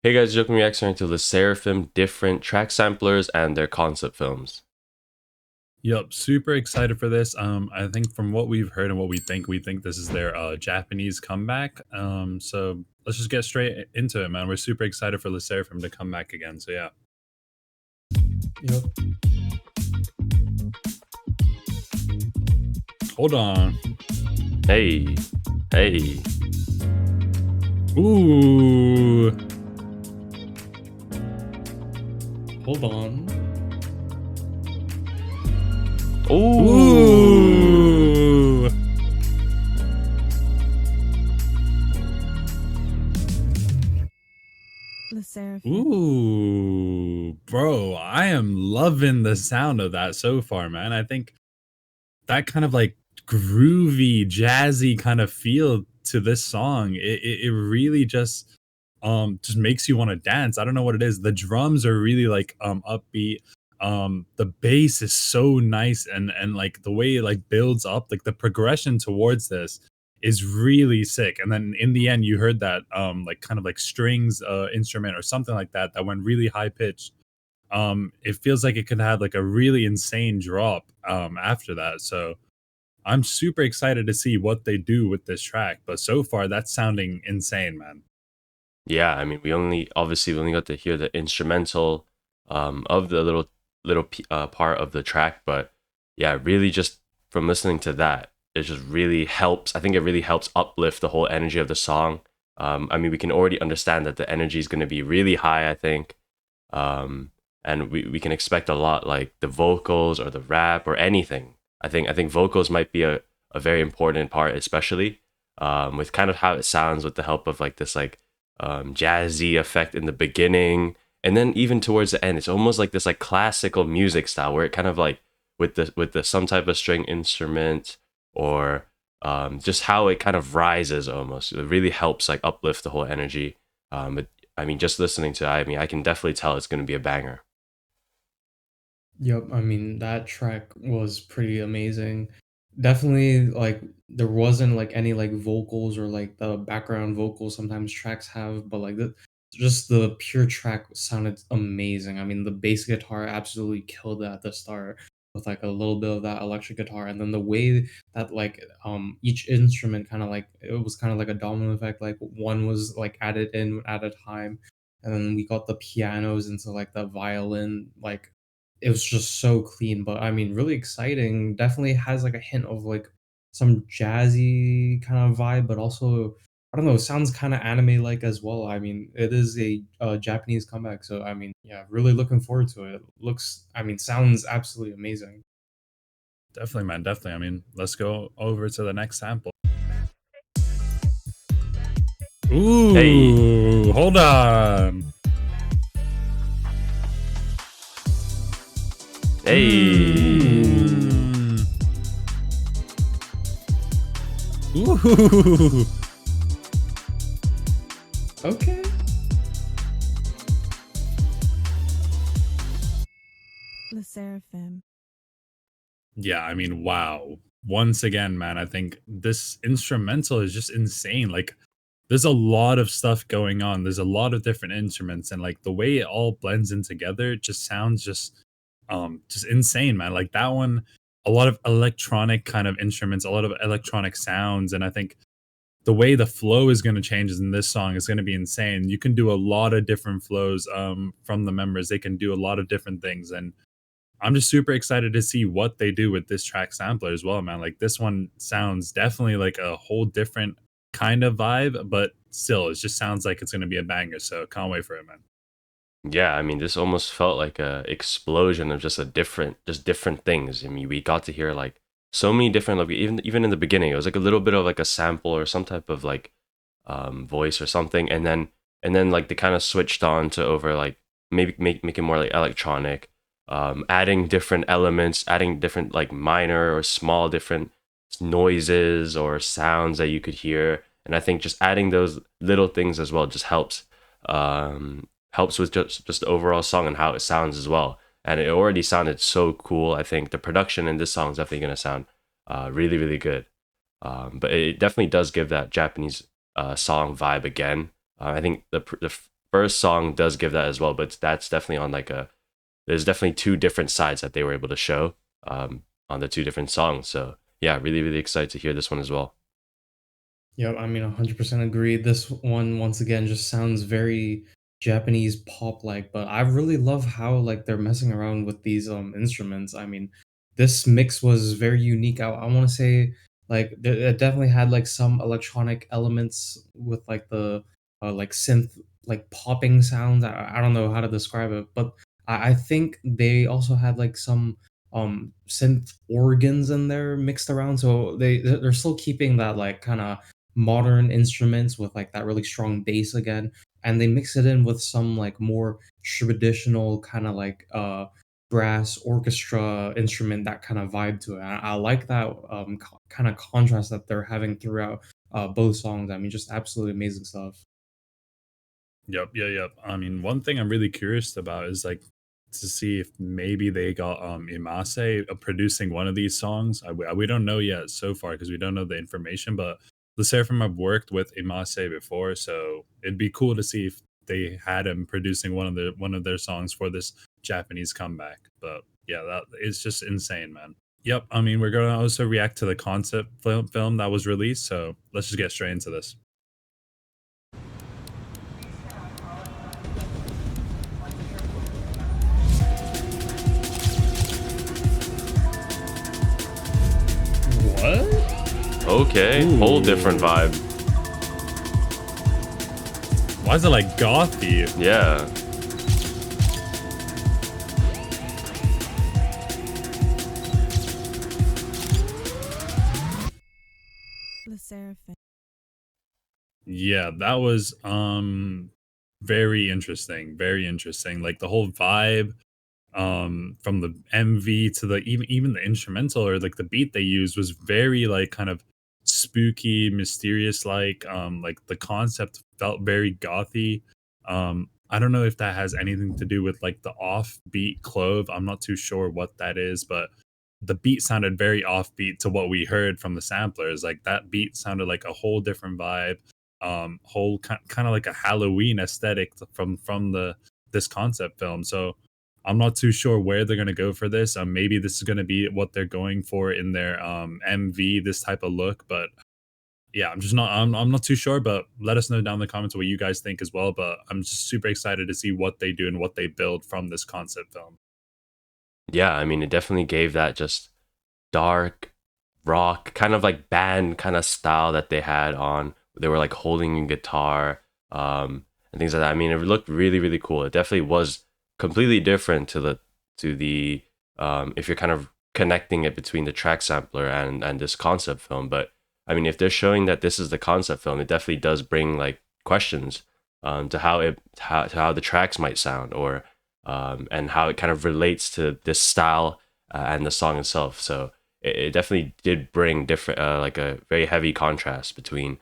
Hey guys, Jokemenreacts are into the Sserafim different track samplers and their concept films. Yep, super excited for this. I think from what we've heard and what we think this is their Japanese comeback. So let's just get straight into it, man. We're super excited for Seraphim to come back again. So yeah. Yep. Hold on. Hey, hey. Ooh. Hold on. Ooh. Ooh. Sserafim. Ooh. Bro, I am loving the sound of that so far, man. I think that kind of like groovy, jazzy kind of feel to this song. It really just makes you want to dance. I don't know what it is. The drums are really like upbeat. The bass is so nice and like the way it like builds up, like the progression towards this is really sick. And then in the end you heard that like kind of like strings instrument or something like that that went really high pitched. It feels like it could have like a really insane drop after that. So I'm super excited to see what they do with this track, but so far that's sounding insane, man. Yeah, I mean, we only got to hear the instrumental of the little part of the track, but yeah, really just from listening to that, it just really helps. I think it really helps uplift the whole energy of the song. I mean, we can already understand that the energy is going to be really high, I think. Um, and we can expect a lot, like the vocals or the rap or anything. I think vocals might be a very important part, especially with kind of how it sounds with the help of like this like jazzy effect in the beginning, and then even towards the end, it's almost like this like classical music style where it kind of like with the some type of string instrument or just how it kind of rises almost. It really helps like uplift the whole energy. I mean, just listening to it, I mean, I can definitely tell it's going to be a banger. Yep. I mean, that track was pretty amazing. Definitely, like, there wasn't like any like vocals or like the background vocals sometimes tracks have, but like just the pure track sounded amazing. I mean, the bass guitar absolutely killed it at the start with like a little bit of that electric guitar, and then the way that like each instrument kind of like it was kind of like a domino effect. Like one was like added in at a time, and then we got the pianos into like the violin like it was just so clean, but I mean, really exciting. Definitely has like a hint of like some jazzy kind of vibe, but also I don't know, sounds kind of anime like as well. I mean, it is a Japanese comeback, so I mean, yeah, really looking forward to it. Looks, I mean, sounds absolutely amazing. Definitely, man. Definitely. I mean, let's go over to the next sample. Hey, Ooh, hold on. hey. Mm. Ooh. Okay. Sserafim. Yeah, I mean, wow. Once again, man, I think this instrumental is just insane. Like, there's a lot of stuff going on. There's a lot of different instruments, and like the way it all blends in together, it just sounds just insane, man. Like that one, a lot of electronic kind of instruments, a lot of electronic sounds, and I think the way the flow is going to change in this song is going to be insane. You can do a lot of different flows from the members. They can do a lot of different things, and I'm just super excited to see what they do with this track sampler as well, man. Like this one sounds definitely like a whole different kind of vibe, but still, it just sounds like it's going to be a banger. So can't wait for it, man. Yeah, I mean, this almost felt like a explosion of just different things. I mean, we got to hear like so many different, like even in the beginning, it was like a little bit of like a sample or some type of like voice or something, and then like they kind of switched on to over like maybe make it more like electronic, adding different elements, adding different like minor or small different noises or sounds that you could hear, and I think just adding those little things as well just helps with just the overall song and how it sounds as well. And it already sounded so cool. I think the production in this song is definitely gonna sound really really good. But it definitely does give that Japanese song vibe again. I think first song does give that as well, but that's definitely on like a there's definitely two different sides that they were able to show on the two different songs. So yeah, really really excited to hear this one as well. Yep, I mean, 100% agree. This one, once again, just sounds very Japanese pop-like, but I really love how, like, they're messing around with these, instruments. I mean, this mix was very unique. I wanna say, like, it definitely had, like, some electronic elements with, like, the, like, synth, like, popping sounds. I don't know how to describe it, but I think they also had, like, some, synth organs in there mixed around, so they're still keeping that, like, kinda modern instruments with like that really strong bass again, and they mix it in with some like more traditional kind of like brass orchestra instrument, that kind of vibe to it. I like that kind of contrast that they're having throughout both songs. I mean, just absolutely amazing stuff. Yep, yeah, yep. I mean, one thing I'm really curious about is like to see if maybe they got Imase producing one of these songs. We don't know yet so far because we don't know the information, but the Seraphim have worked with Imase before, so it'd be cool to see if they had him producing one of their songs for this Japanese comeback. But yeah, that is just insane, man. Yep, I mean, we're gonna also react to the concept film that was released, so let's just get straight into this. What? Okay, whole different Ooh. vibe. Why is it like gothy? Yeah. Sserafim. Yeah, that was very interesting, very interesting. Like the whole vibe from the MV to the even the instrumental or like the beat they used was very like kind of spooky, mysterious like the concept felt very gothy. I don't know if that has anything to do with like the offbeat clove. I'm not too sure what that is, but the beat sounded very offbeat to what we heard from the samplers. Like that beat sounded like a whole different vibe, whole kind of like a Halloween aesthetic from the this concept film. So I'm not too sure where they're gonna go for this. Maybe this is gonna be what they're going for in their MV, this type of look. But yeah, I'm not too sure. But let us know down in the comments what you guys think as well. But I'm just super excited to see what they do and what they build from this concept film. Yeah, I mean, it definitely gave that just dark rock kind of like band kind of style that they had on. They were like holding a guitar and things like that. I mean, it looked really really cool. It definitely was completely different to the if you're kind of connecting it between the track sampler and this concept film. But I mean, if they're showing that this is the concept film, it definitely does bring like questions to to how the tracks might sound or and how it kind of relates to this style and the song itself. So it definitely did bring different, like a very heavy contrast between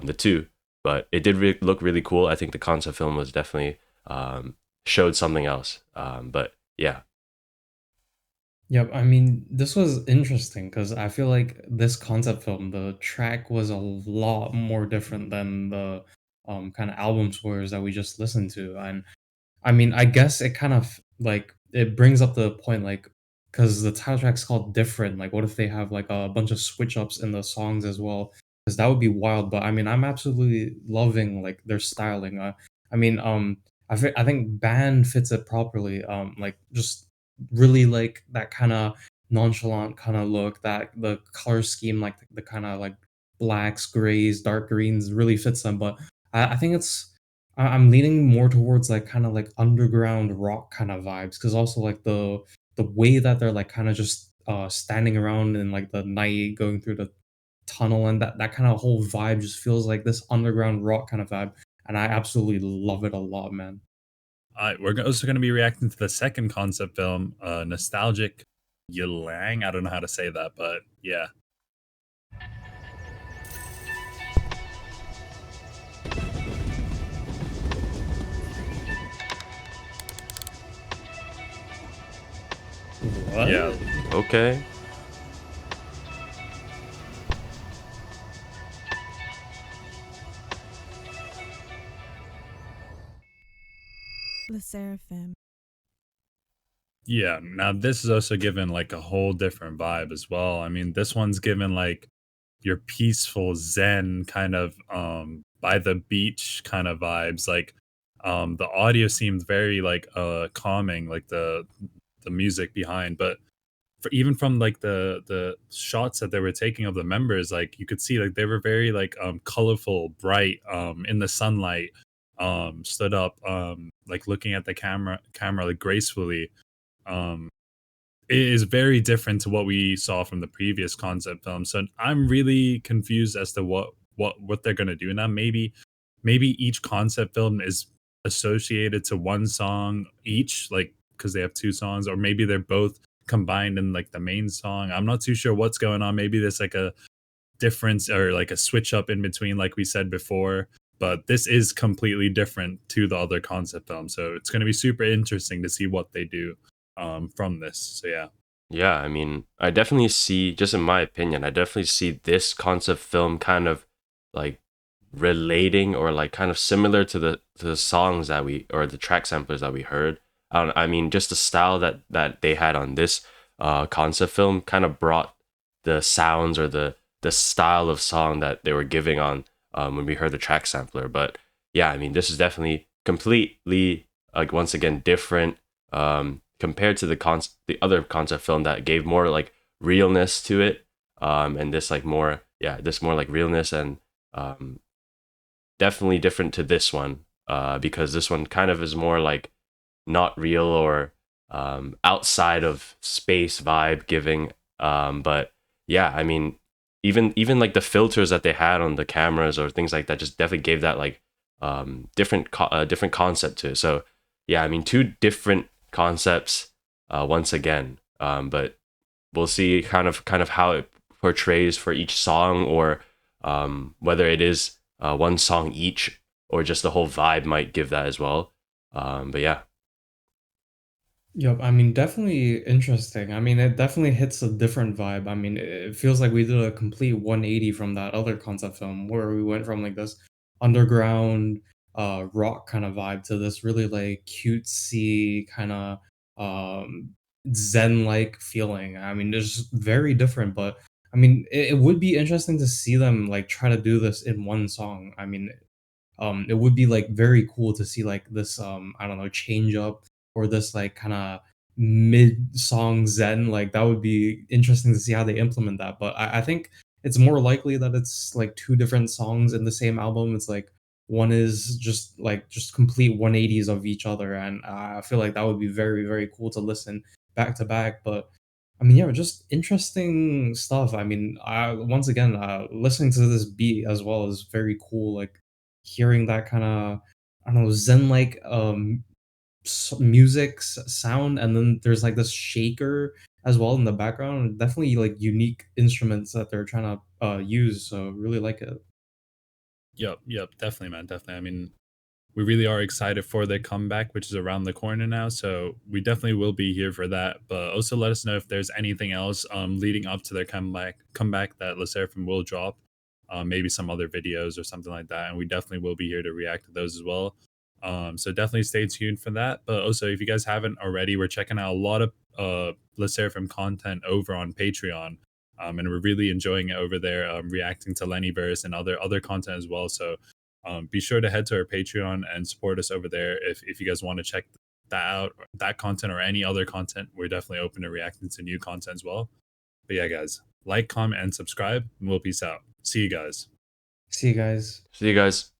the two. But it did look really cool. I think the concept film was definitely showed something else. But yeah, Yep, I mean, this was interesting because I feel like this concept film, the track was a lot more different than the kind of album scores that we just listened to. And I mean, I guess it kind of like it brings up the point, like, because the title track's called Different. Like, what if they have like a bunch of switch ups in the songs as well? Because that would be wild. But I mean, I'm absolutely loving like their styling. I mean, I think band fits it properly. Like just really like that kind of nonchalant kind of look. That the color scheme, like the kind of like blacks, grays, dark greens, really fits them. But I think I'm leaning more towards, like, kinda, like, underground rock kinda vibes, because also, like, the way that they're, like, kinda just, standing around in, like, the night, going through the tunnel, and that kinda whole vibe just feels like this underground rock kind of vibe, and I absolutely love it a lot, man. We're also going to be reacting to the second concept film, Nostalgic Ylang. I don't know how to say that, but yeah. Yeah, What? okay. Sserafim. Yeah, now this is also given like a whole different vibe as well. I mean, this one's given like your peaceful zen kind of by the beach kind of vibes. Like the audio seemed very like calming, like the music behind, but for even from like the shots that they were taking of the members, like you could see like they were very like colorful, bright, in the sunlight, stood up, like looking at the camera like gracefully. um it is very different to what we saw from the previous concept film. So I'm really confused as to what they're gonna do now. Maybe each concept film is associated to one song each, like because they have two songs, or maybe they're both combined in like the main song. I'm not too sure what's going on. Maybe there's like a difference or like a switch up in between, like we said before. But this is completely different to the other concept film, so it's going to be super interesting to see what they do from this. So yeah. Yeah, I mean, I definitely see, just in my opinion, I definitely see this concept film kind of like relating or like kind of similar to the songs that we, or the track samplers that we heard. I mean, just the style that they had on this concept film kind of brought the sounds or the style of song that they were giving on when we heard the track sampler. But yeah, I mean, this is definitely completely like once again different compared to the other concept film that gave more like realness to it, and this like more, yeah, this more like realness, and um, definitely different to this one, because this one kind of is more like not real or outside of space vibe giving. But yeah, I mean, even like the filters that they had on the cameras or things like that just definitely gave that like different concept to it. So yeah, I mean, two different concepts once again. But we'll see kind of how it portrays for each song, or whether it is one song each, or just the whole vibe might give that as well. But yeah. Yep, I mean, definitely interesting. I mean, it definitely hits a different vibe. I mean, it feels like we did a complete 180 from that other concept film where we went from like this underground rock kind of vibe to this really like cutesy kind of um zen-like feeling. I mean, it's very different, but I mean, it would be interesting to see them like try to do this in one song. I mean, it would be like very cool to see like this I don't know, change up or this like kind of mid song zen. Like that would be interesting to see how they implement that. But I think it's more likely that it's like two different songs in the same album. It's like one is just complete 180s of each other, and I feel like that would be very very cool to listen back to back. But I mean, yeah, just interesting stuff. I mean, once again, listening to this beat as well is very cool. Like hearing that kind of, I don't know, zen like music sound, and then there's like this shaker as well in the background. Definitely like unique instruments that they're trying to use. So really like it. Yep, definitely, man, definitely. I mean, we really are excited for their comeback, which is around the corner now. So we definitely will be here for that. But also let us know if there's anything else leading up to their comeback that Seraphim will drop. Maybe some other videos or something like that. And we definitely will be here to react to those as well. So definitely stay tuned for that. But also, if you guys haven't already, we're checking out a lot of Seraphim content over on Patreon. And we're really enjoying it over there, reacting to Lennyverse and other content as well. So be sure to head to our Patreon and support us over there if you guys want to check that out, that content or any other content. We're definitely open to reacting to new content as well. But yeah, guys, like, comment, and subscribe, and we'll peace out. See you guys. See you guys. See you guys.